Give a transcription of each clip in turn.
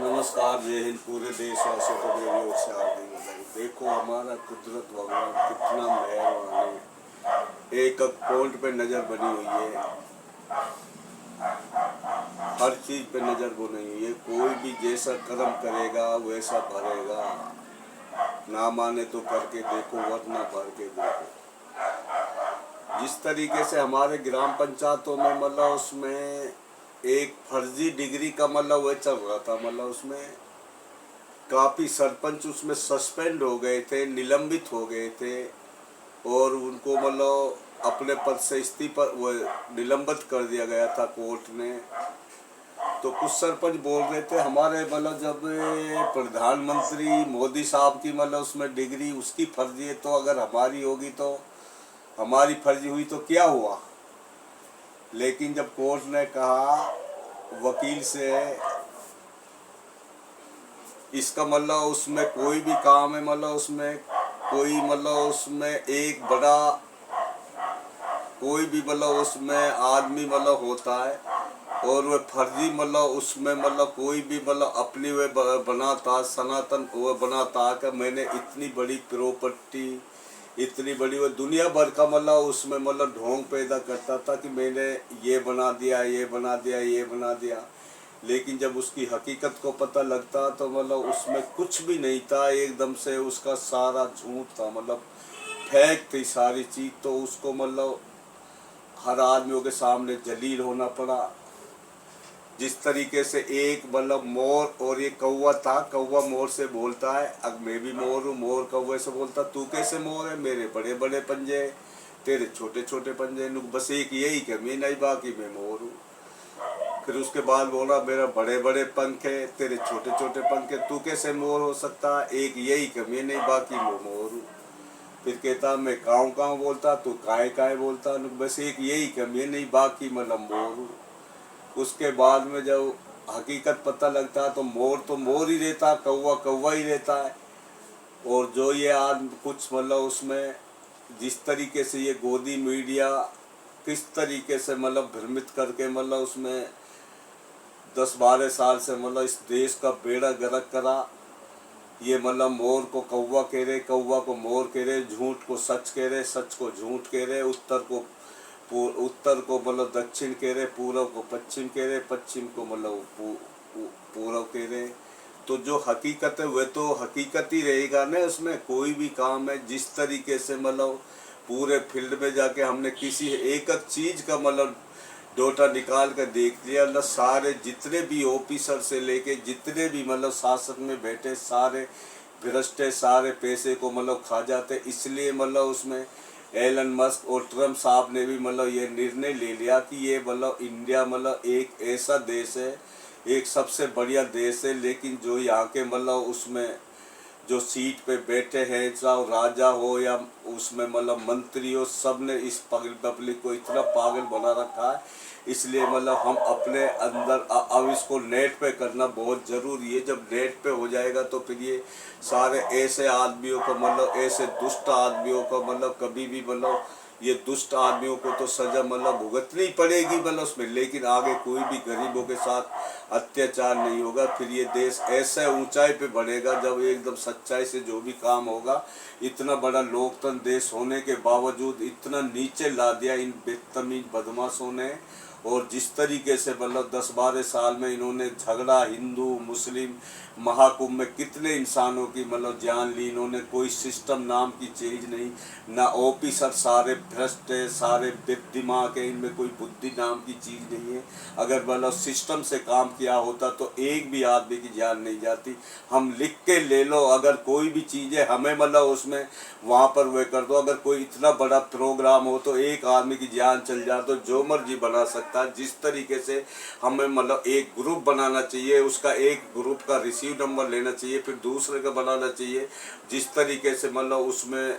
नमस्कार, जय हिंद। पूरे देशवासियों को मेरी ओर से हार्दिक बधाई। देखो हमारा कुदरत भगवान कितना मेहरबान है। एक एक पॉइंट पे नज़र बनी हुई है, हर चीज़ पे नज़र बनी हुई है। कोई भी जैसा कर्म करेगा वैसा भरेगा। ना माने तो करके देखो, वरना भर के देखो। जिस तरीके से हमारे ग्राम पंचायतों में मतलब उसमें एक फर्जी डिग्री का मतलब वह चल रहा था, मतलब उसमें काफ़ी सरपंच उसमें सस्पेंड हो गए थे, निलंबित हो गए थे और उनको मतलब अपने पद से इस्तीफा वो निलंबित कर दिया गया था कोर्ट ने। तो कुछ सरपंच बोल रहे थे हमारे मतलब जब प्रधानमंत्री मोदी साहब की मतलब उसमें डिग्री उसकी फर्जी है, तो अगर हमारी होगी तो हमारी फर्जी हुई तो क्या हुआ। लेकिन जब कोर्ट ने कहा वकील से इसका मतलब उसमें कोई भी काम है, मतलब उसमें कोई मतलब उसमें एक बड़ा कोई भी मतलब उसमें आदमी मतलब होता है और वह फर्जी मतलब उसमें मतलब कोई भी मतलब अपनी वह बनाता सनातन वह बनाता कि मैंने इतनी बड़ी प्रॉपर्टी, इतनी बड़ी वह दुनिया भर का मतलब उसमें मतलब ढोंग पैदा करता था कि मैंने ये बना दिया, ये बना दिया, ये बना दिया। लेकिन जब उसकी हकीकत को पता लगता तो मतलब उसमें कुछ भी नहीं था, एकदम से उसका सारा झूठ था, मतलब फेक थी सारी चीज़। तो उसको मतलब हर आदमियों के सामने जलील होना पड़ा। जिस तरीके से एक मतलब मोर और ये कौवा था, कौवा मोर से बोलता है अब मैं भी मोर हूँ, मोर कौवे से बोलता तू कैसे मोर है, मेरे बड़े बड़े पंजे तेरे छोटे छोटे पंजे, बस एक यही कमी नहीं बाकी मैं मोर हूँ। फिर उसके बाद बोला मेरा बड़े बड़े पंख है, तेरे छोटे छोटे पंख है, तू कैसे मोर हो सकता, एक यही कमी नहीं बाकी मैं मोर हूँ। फिर कहता मैं काऊ काऊ बोलता, तू काय काय बोलता, बस एक यही कमी नहीं बाकी मतलब मोर हूँ। उसके बाद में जब हकीकत पता लगता तो मोर ही रहता, कौवा कौवा ही रहता है। और जो ये आज कुछ मतलब उसमें जिस तरीके से ये गोदी मीडिया किस तरीके से मतलब भ्रमित करके मतलब उसमें 10-12 साल से मतलब इस देश का बेड़ा गर्क करा। ये मतलब मोर को कौवा कह रहे, कौवा को मोर कह रहे, झूठ को सच कह रहे, सच को झूठ कह रहे, उत्तर को मतलब दक्षिण कह रहे, पूर्व को पश्चिम कह रहे, पश्चिम को मतलब पूर्व कह रहे। तो जो हकीकत है वह तो हकीकत ही रहेगा ना। उसमें कोई भी काम है जिस तरीके से मतलब पूरे फील्ड में जाके हमने किसी एक एक चीज़ का मतलब डोटा निकाल कर देख लिया, मतलब सारे जितने भी ऑफिसर से लेके जितने भी मतलब शासन में बैठे सारे भ्रष्ट है, सारे पैसे को मतलब खा जाते। इसलिए मतलब उसमें एलन मस्क और ट्रम्प साहब ने भी मतलब ये निर्णय ले लिया कि ये मतलब इंडिया मतलब एक ऐसा देश है, एक सबसे बढ़िया देश है। लेकिन जो यहाँ के मतलब उसमें जो सीट पे बैठे हैं, चाहे राजा हो या उसमें मतलब मंत्री हो, सब ने इस पब्लिक को इतना पागल बना रखा है। इसलिए मतलब हम अपने अंदर अब इसको नेट पे करना बहुत ज़रूरी है। जब नेट पे हो जाएगा तो फिर ये सारे ऐसे आदमियों को मतलब ऐसे दुष्ट आदमियों को मतलब कभी भी मतलब ये दुष्ट आदमियों को तो सजा मतलब भुगतनी पड़ेगी मतलब उसमें, लेकिन आगे कोई भी गरीबों के साथ अत्याचार नहीं होगा। फिर ये देश ऐसे ऊंचाई पे बढ़ेगा जब एकदम सच्चाई से जो भी काम होगा। इतना बड़ा लोकतंत्र देश होने के बावजूद इतना नीचे ला दिया इन बदतमीज बदमाशों ने। और जिस तरीके से मतलब 10-12 साल में इन्होंने झगड़ा हिंदू मुस्लिम महाकुंभ में कितने इंसानों की मतलब जान ली इन्होंने। कोई सिस्टम नाम की चीज़ नहीं, ना ऑफिसर, सारे भ्रष्ट है, सारे दिमाग है, इनमें कोई बुद्धि नाम की चीज़ नहीं है। अगर मतलब सिस्टम से काम किया होता तो एक भी आदमी की जान नहीं जाती। हम लिख के ले लो, अगर कोई भी चीज़ है हमें मतलब उसमें वहाँ पर वे कर दो। अगर कोई इतना बड़ा प्रोग्राम हो तो एक आदमी की जान चल जाए तो जो मर्जी बना सकता है। जिस तरीके से हमें मतलब एक ग्रुप बनाना चाहिए, उसका एक ग्रुप का रिसीव नंबर लेना चाहिए, फिर दूसरे का बनाना चाहिए। जिस तरीके से मतलब उसमें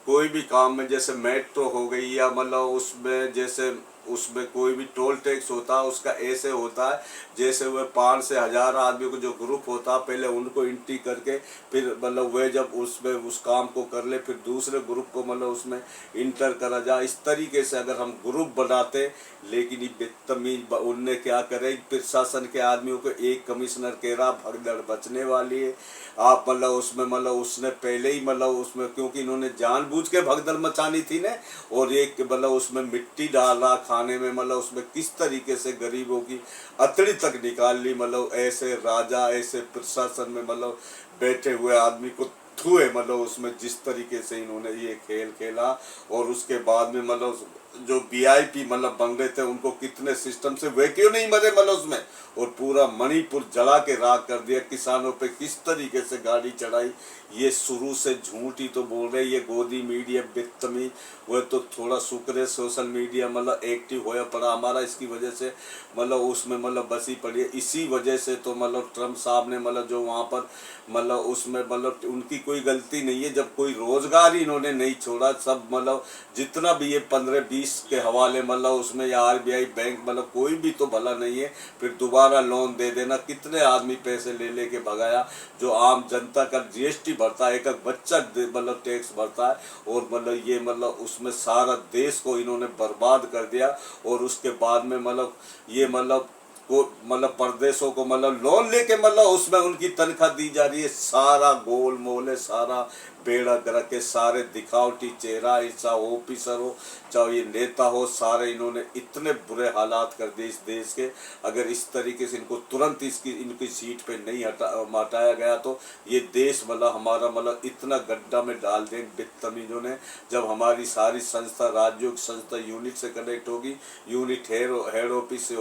कोई भी काम में जैसे मेट्रो हो गई या मतलब उसमें जैसे उसमें कोई भी टोल टैक्स होता है उसका ऐसे होता है जैसे वह 5 से 1000 आदमी को जो ग्रुप होता है पहले उनको एंट्री करके फिर मतलब वह जब उसमें उस काम को कर ले फिर दूसरे ग्रुप को मतलब उसमें इंटर करा जाए। इस तरीके से अगर हम ग्रुप बनाते, लेकिन ये बदतमीज उनने क्या करे, प्रशासन के आदमियों को एक कमिश्नर कह रहा भगदड़ बचने वाली है। आप मतलब उसमें मतलब उसने पहले ही मतलब उसमें क्योंकि इन्होंने जानबूझ के भगदड़ मचानी थी ने, और एक मतलब उसमें मिट्टी डाला खाने में, मतलब उसमें किस तरीके से गरीबों की अतड़ी तक निकाल ली। मतलब ऐसे राजा ऐसे प्रशासन में मतलब बैठे हुए आदमी को छुए, मतलब उसमें जिस तरीके से इन्होंने ये खेल खेला। और उसके बाद में मतलब जो वीआईपी मतलब बन रहे थे उनको कितने सिस्टम से वे क्यों नहीं मरे मतलब उसमें, और पूरा मणिपुर जला के राख कर दिया। किसानों पे किस तरीके से गाड़ी चढ़ाई, ये शुरू से झूठ ही तो बोल रहे। ये गोदी मीडिया बदतमीज, वह तो थोड़ा शुक्र है सोशल मीडिया मतलब एक्टिव होया पड़ा हमारा, इसकी वजह से मतलब उसमें मतलब बसी पड़ी है। इसी वजह से तो मतलब ट्रम्प साहब ने मतलब जो वहाँ पर मतलब उसमें मतलब उनकी कोई गलती नहीं है, जब कोई रोजगार ही इन्होंने नहीं छोड़ा। सब मतलब जितना भी ये 15-20 के हवाले मतलब उसमें या आरबीआई बैंक मतलब कोई भी तो भला नहीं है। फिर दोबारा लोन दे देना, कितने आदमी पैसे ले लेके भगाया। जो आम जनता का जीएसटी भरता है, एक एक बच्चा मतलब टैक्स भरता है, और मतलब ये मतलब उसमें सारा देश को इन्होंने बर्बाद कर दिया। और उसके बाद में मतलब ये मतलब को मतलब परदेशों को मतलब लोन लेके मतलब उसमें उनकी तनख्वाह दी जा रही है। सारा गोल मोल है, सारा बेड़ा गर्क के, सारे दिखावटी चेहरा, चाहे ऑफिसर हो चाहे ये नेता हो, सारे इन्होंने इतने बुरे हालात कर दिए इस देश के। अगर इस तरीके से इनको तुरंत इनकी सीट पे नहीं हटाया गया तो ये देश मतलब हमारा मतलब इतना गड्ढा में डाल दें बदतमीजों ने। जब हमारी सारी संस्था राज्यों की संस्था यूनिट से कनेक्ट होगी, यूनिट हेड ऑफिस से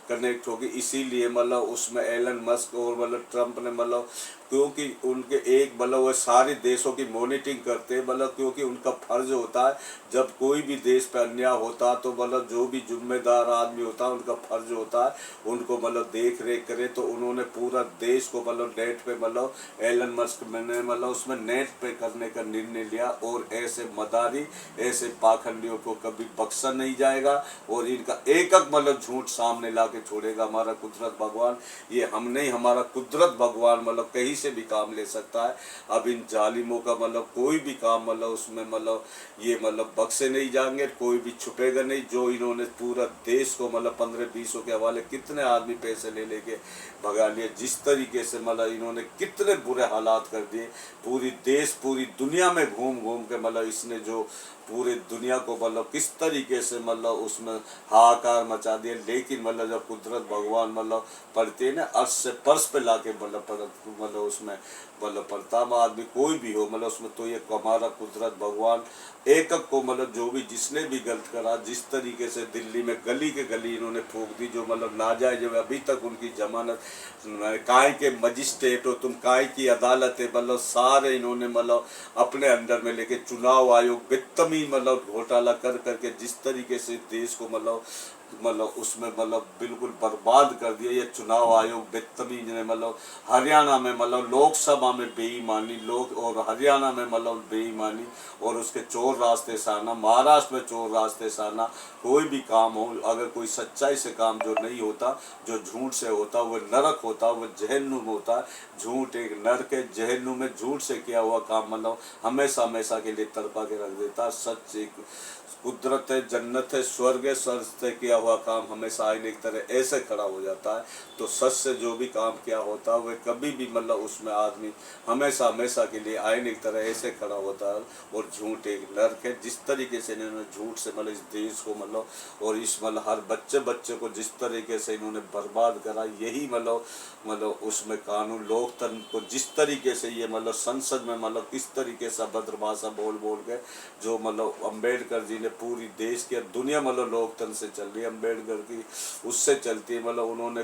कनेक्ट होगी, इसीलिए मतलब उसमें एलन मस्क और मतलब ट्रम्प ने मतलब क्योंकि उनके एक मतलब वो सारे देशों की मॉनिटरिंग करते हैं, मतलब क्योंकि उनका फर्ज होता है जब कोई भी देश पे अन्याय होता है तो मतलब जो भी जिम्मेदार आदमी होता है उनका फर्ज होता है उनको मतलब देख रेख करे। तो उन्होंने पूरा देश को मतलब नेट पे मतलब एलन मस्क ने मतलब उसमें नेट पे करने का निर्णय लिया। और ऐसे मदारी ऐसे पाखंडियों को कभी बख्शा नहीं जाएगा, और इनका एक एक मतलब झूठ सामने ला के छोड़ेगा हमारा कुदरत भगवान। ये हम नहीं, हमारा कुदरत भगवान मतलब कहीं से भी काम ले सकता है। अब इन जालिमों का मतलब कोई भी काम मतलब उसमें मतलब ये मतलब बख्शे नहीं जाएंगे, कोई भी छुपेगा नहीं। जो इन्होंने पूरा देश को मतलब 15-20 के हवाले कितने आदमी पैसे ले लेके भगा लिए, जिस तरीके से मतलब इन्होंने कितने बुरे हालात कर दिए। पूरी देश पूरी दुनिया में घूम घूम के मतलब इसने जो पूरे दुनिया को मतलब किस तरीके से मतलब उसमें हाहाकार मचा दिया। लेकिन मतलब जब कुदरत भगवान मतलब पड़ते हैं ना, अर्श से पर्श पे लाके मतलब उसमें मतलब पड़ता आदमी कोई भी हो मतलब उसमें, तो ये हमारा कुदरत भगवान एक एक को मतलब जो भी जिसने भी गलत करा, जिस तरीके से दिल्ली में गली के गली इन्होंने फूंक दी, जो मतलब नाजायज अभी तक उनकी जमानत काय के मजिस्ट्रेट हो तुम, काय की अदालत है, मतलब सारे इन्होंने मतलब अपने अंडर में लेके चुनाव आयोग बदतमीज मतलब घोटाला कर करके जिस तरीके से देश को मतलब उसमें मतलब बिल्कुल बर्बाद कर दिया। ये चुनाव आयोग बदतमीज ने मतलब हरियाणा में मतलब लोकसभा में बेईमानी लोग, और हरियाणा में मतलब बेईमानी, और उसके चोर रास्ते से आना, महाराष्ट्र में चोर रास्ते से आना। कोई भी काम हो अगर कोई सच्चाई से काम जो नहीं होता, जो झूठ से होता, वो नरक होता, वो जहन्नुम होता है। झूठ एक नरक है, जहन्नुम में झूठ से किया हुआ काम मतलब हमेशा हमेशा के लिए तड़पा के रख देता। सच एक कुदरत है, जन्नत है, स्वर्ग है, स्वर्ग से किया हुआ काम हमेशा आईने की तरह ऐसे खड़ा हो जाता है। तो सच से जो भी काम किया होता है वह कभी भी मतलब उसमें आदमी हमेशा हमेशा के लिए आईने की तरह ऐसे खड़ा होता है। और झूठ एक नर्क है, जिस तरीके से इन्होंने झूठ से मतलब इस देश को मतलब और इस मतलब हर बच्चे को जिस तरीके से इन्होंने बर्बाद करा, यही मतलब उसमें कानून लोकतंत्र को जिस तरीके से ये मतलब संसद में मतलब किस तरीके से अभद्र भाषा बोल के जो मतलब अम्बेडकर जी ने पूरी देश की दुनिया मतलब लोकतंत्र से चल रही है, अम्बेडकर की उससे चलती है। मतलब उन्होंने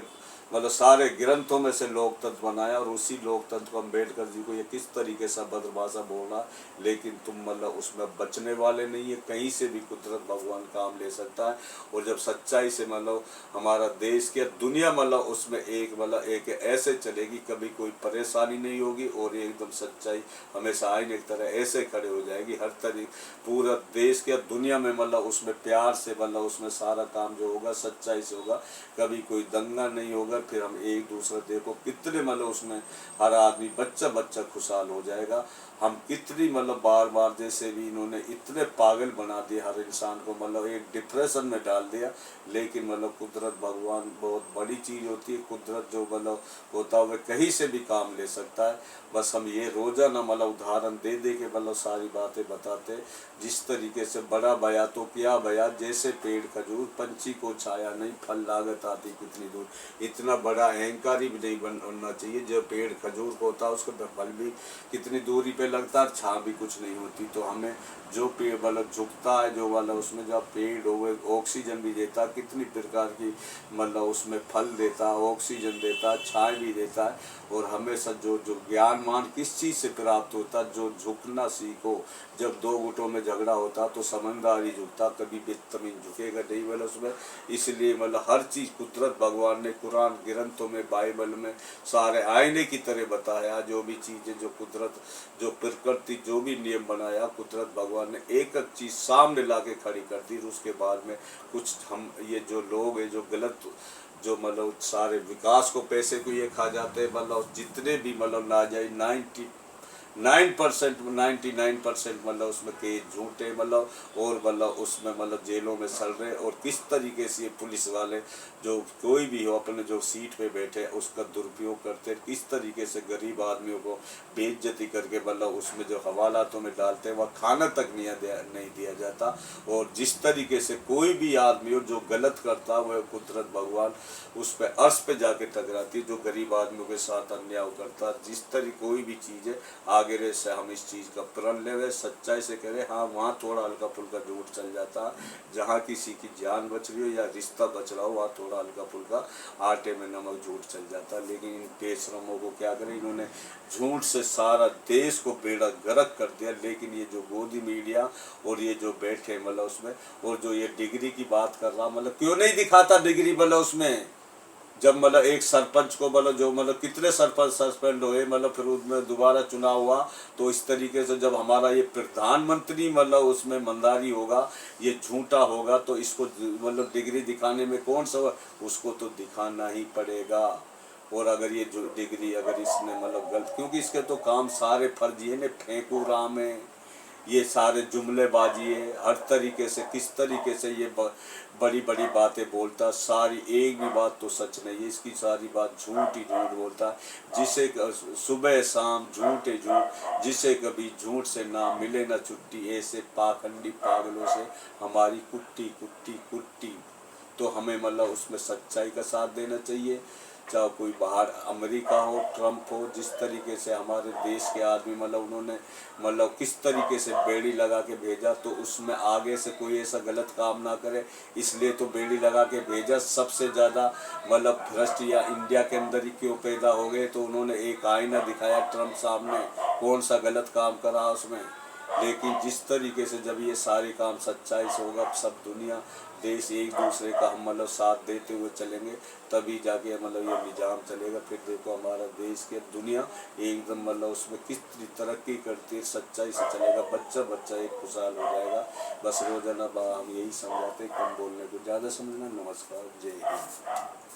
मतलब सारे ग्रंथों में से लोकतंत्र बनाया, और उसी लोकतंत्र को अम्बेडकर जी को ये किस तरीके से अभद्र भाषा बोला, लेकिन तुम मतलब उसमें बचने वाले नहीं है। कहीं से भी कुदरत भगवान काम ले सकता है, और जब सच्चाई से मतलब हमारा देश की दुनिया मतलब उसमें एक ऐसे चलेगी, कभी कोई परेशानी नहीं होगी, और एकदम सच्चाई हमेशा आईने की तरह ऐसे खड़े हो जाएगी। हर तरीके पूरा देश के दुनिया में मतलब उसमें प्यार से मतलब उसमें सारा काम जो होगा सच्चाई से होगा, कभी कोई दंगा नहीं होगा। फिर हम एक दूसरे देखो कितने मतलब उसमें हर आदमी बच्चा बच्चा खुशहाल हो जाएगा। हम कितनी मतलब बार बार जैसे भी इन्होंने इतने पागल बना दिए हर इंसान को, मतलब एक डिप्रेशन में डाल दिया। लेकिन मतलब कुदरत भगवान बहुत बड़ी चीज़ होती है। कुदरत जो मतलब होता है वह कहीं से भी काम ले सकता है। बस हम ये रोजाना मतलब उदाहरण दे दे के मतलब सारी बातें बताते। जिस तरीके से बड़ा बया तो क्या बया, जैसे पेड़ खजूर पंछी को छाया नहीं, फल लागत आती कितनी दूर। इतना बड़ा अहंकारी भी नहीं बनना चाहिए। जो पेड़ खजूर को होता है उसको फल भी कितनी दूरी पे लगता है, छां भी कुछ नहीं होती। तो हमें जो पेड़ मतलब झुकता है, जो मतलब उसमें जो पेड़ हो ऑक्सीजन भी देता है, कितनी प्रकार की मतलब उसमें फल देता है, ऑक्सीजन देता है, छाए भी देता है। और हमेशा जो जो ज्ञान मान किस चीज़ से प्राप्त होता, जो झुकना सीखो। जब दो गुटों में झगड़ा होता तो समझदार ही झुकता, कभी बेतमीन झुकेगा नहीं मतलब उसमें। इसलिए मतलब हर चीज़ कुदरत भगवान ने कुरान ग्रंथों में बाइबल में सारे आईने की तरह बताया। जो भी चीज़ें जो कुदरत जो प्रकृति जो भी नियम बनाया, कुदरत भगवान ने एक एक चीज़ सामने ला के खड़ी कर दी। उसके बाद में कुछ हम ये जो लोग हैं जो गलत जो मतलब सारे विकास को पैसे को ये खा जाते हैं, मतलब जितने भी मतलब नाजायज 99% मतलब उसमें केस झूठे मतलब, और मतलब उसमें मतलब जेलों में सड़ रहे। और किस तरीके से ये पुलिस वाले जो कोई भी हो अपने जो सीट पे बैठे उसका दुरुपयोग करते, किस तरीके से गरीब आदमियों को बेइज्जती करके मतलब उसमें जो हवालातों में डालते हैं, वह खाना तक नहीं दिया जाता। और जिस तरीके से कोई भी आदमी हो जो गलत करता वह कुदरत भगवान उस पर अर्श पे जाके टकराती, जो गरीब आदमियों के साथ अन्याय करता। जिस तरह कोई भी चीज़ है आगे से हम इस चीज़ का प्रण ले हुए सच्चाई से करें। हाँ, वहाँ थोड़ा हल्का फुल्का झूठ चल जाता, जहाँ किसी की जान बच रही हो या रिश्ता बच रहा हो वहाँ थोड़ा हल्का फुल्का आटे में नमक झूठ चल जाता। लेकिन इन बेशरमों को क्या करें, इन्होंने झूठ से सारा देश को बेड़ा गर्क कर दिया। लेकिन ये जो गोदी मीडिया और ये जो बैठे मतलब उसमें, और जो ये डिग्री की बात कर रहा मतलब क्यों नहीं दिखाता डिग्री मतलब उसमें। जब मतलब एक सरपंच को मतलब जो मतलब कितने सरपंच सस्पेंड हुए मतलब फिर उसमें दोबारा चुनाव हुआ। तो इस तरीके से जब हमारा ये प्रधानमंत्री मतलब उसमें ईमानदारी होगा, ये झूठा होगा, तो इसको मतलब डिग्री दिखाने में कौन सा, उसको तो दिखाना ही पड़ेगा। और अगर ये जो डिग्री अगर इसने मतलब गलत, क्योंकि इसके तो काम सारे फर्जी है न, फेंकू राम है, ये सारे जुमलेबाजी है। हर तरीके से किस तरीके से ये बड़ी बड़ी बातें बोलता, सारी एक भी बात तो सच नहीं है इसकी, सारी बात झूठ ही झूठ बोलता है। जिसे सुबह शाम झूठ ही झूठ, जिसे कभी झूठ से ना मिले ना छुट्टी, ऐसे पाखंडी पागलों से हमारी कुट्टी कुट्टी कुट्टी। तो हमें मतलब उसमें सच्चाई का साथ देना चाहिए। चाहे कोई बाहर अमेरिका हो, ट्रम्प हो, जिस तरीके से हमारे देश के आदमी मतलब उन्होंने मतलब किस तरीके से बेड़ी लगा के भेजा, तो उसमें आगे से कोई ऐसा गलत काम ना करे, इसलिए तो बेड़ी लगा के भेजा। सबसे ज़्यादा मतलब भ्रष्ट या इंडिया के अंदर ही क्यों पैदा हो गए, तो उन्होंने एक आईना दिखाया ट्रम्प साहब ने, कौन सा गलत काम करा उसमें। लेकिन जिस तरीके से जब ये सारे काम सच्चाई से होगा, सब दुनिया देश एक दूसरे का हम मतलब साथ देते हुए चलेंगे, तभी जाके मतलब ये निजाम चलेगा। फिर देखो हमारा देश के दुनिया एकदम मतलब उसमें किस तरक्की करती है, सच्चाई से चलेगा, बच्चा बच्चा एक खुशहाल हो जाएगा। बस रोजाना हम यही समझाते, कम बोलने को ज़्यादा समझना। नमस्कार, जय हिंद।